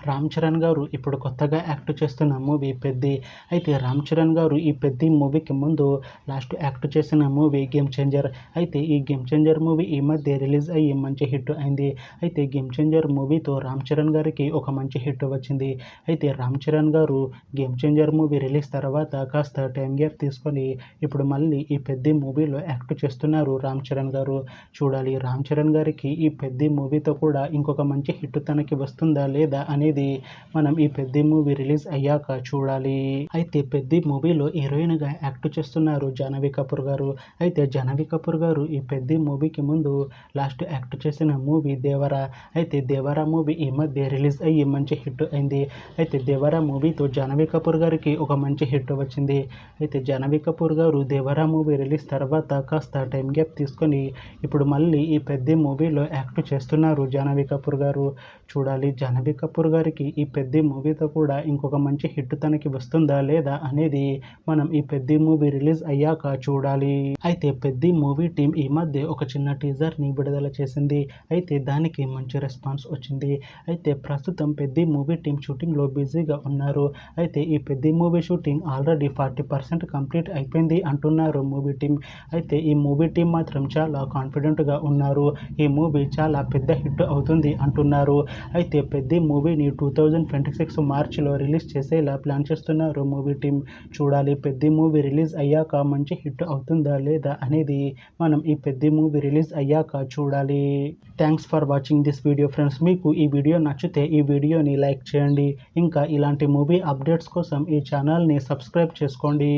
రామ్ చరణ్ గారు ఇప్పుడు కొత్తగా యాక్ట్ చేస్తున్న మూవీ పెద్ది. అయితే రామ్ చరణ్ గారు ఈ పెద్ది మూవీకి ముందు లాస్ట్ యాక్ట్ చేసిన మూవీ గేమ్ చేంజర్. అయితే ఈ గేమ్ చేంజర్ మూవీ ఈ మధ్య రిలీజ్ అయ్యి మంచి హిట్ అయింది. అయితే గేమ్ చేంజర్ మూవీతో రామ్ చరణ్ గారికి ఒక మంచి హిట్ వచ్చింది. అయితే రామ్ చరణ్ గారు గేమ్ చేంజర్ మూవీ రిలీజ్ తర్వాత కాస్త టైం గ్యాప్ తీసుకొని ఇప్పుడు మళ్ళీ ఈ పెద్ది మూవీలో యాక్ట్ చేస్తున్నారు రామ్ చరణ్ గారు. చూడాలి రామ్ చరణ్ గారికి ఈ పెద్ది మూవీతో కూడా ఇంకొక మంచి హిట్ తనకి వస్తుందా లేదా అనేది మనం ఈ పెద్ది మూవీ రిలీజ్ అయ్యాక చూడాలి. అయితే పెద్ది మూవీలో హీరోయిన్ గా యాక్ట్ చేస్తున్నారు జాహ్నవి కపూర్ గారు. అయితే జాహ్నవి కపూర్ గారు ఈ పెద్ది మూవీకి ముందు లాస్ట్ యాక్ట్ చేసిన మూవీ దేవరా. అయితే దేవరా మూవీ ఈ మధ్య రిలీజ్ అయ్యి మంచి హిట్ అయింది. అయితే దేవరా మూవీతో జాహ్నవి కపూర్ గారికి ఒక మంచి హిట్ వచ్చింది. అయితే జాహ్నవి కపూర్ గారు దేవరా మూవీ రిలీజ్ తర్వాత కాస్త టైం గ్యాప్ తీసుకొని ఇప్పుడు మళ్ళీ ఈ పెద్ది మూవీలో యాక్ట్ చేస్తున్నారు జాహ్నవి కపూర్ గారు. చూడాలి జాహ్నవి కపూర్ గారికి ఈ పెద్ది మూవీతో కూడా ఇంకొక మంచి హిట్ తనకి వస్తుందా లేదా అనేది మనం ఈ పెద్ది మూవీ రిలీజ్ అయ్యాక చూడాలి. అయితే పెద్ది మూవీ టీం ఈ మధ్య ఒక చిన్న టీజర్ ని విడుదల చేసింది. అయితే దానికి మంచి రెస్పాన్స్ వచ్చింది. అయితే ప్రస్తుతం పెద్ది మూవీ టీం షూటింగ్ లో బిజీగా ఉన్నారు. అయితే ఈ Peddi movie shooting already 40% complete అయిపోయింది అంటున్నారు మూవీ టీం. అయితే ఈ మూవీ టీం మాత్రం చాలా కాన్ఫిడెంట్ గా ఉన్నారు. ఈ మూవీ చాలా పెద్ద హిట్ అవుతుంది అంటున్నారు. అయితే పెద్ది మూవీని 2026 మార్చిలో రిలీజ్ చేసేలా ప్లాన్ చేస్తున్నారు మూవీ టీం. చూడాలి పెద్ది మూవీ రిలీజ్ అయ్యాక మంచి హిట్ అవుతుందా లేదా అనేది మనం ఈ పెద్ది మూవీ రిలీజ్ అయ్యాక చూడాలి. Thanks for watching this video friends. మీకు ఈ వీడియో నచ్చితే ఈ వీడియోని లైక్ చేయండి. ఇంకా ఇలాంటి మూవీ అప్డేట్స్ కోసం ఈ ఛానల్ని సబ్స్క్రైబ్ చేసుకోండి.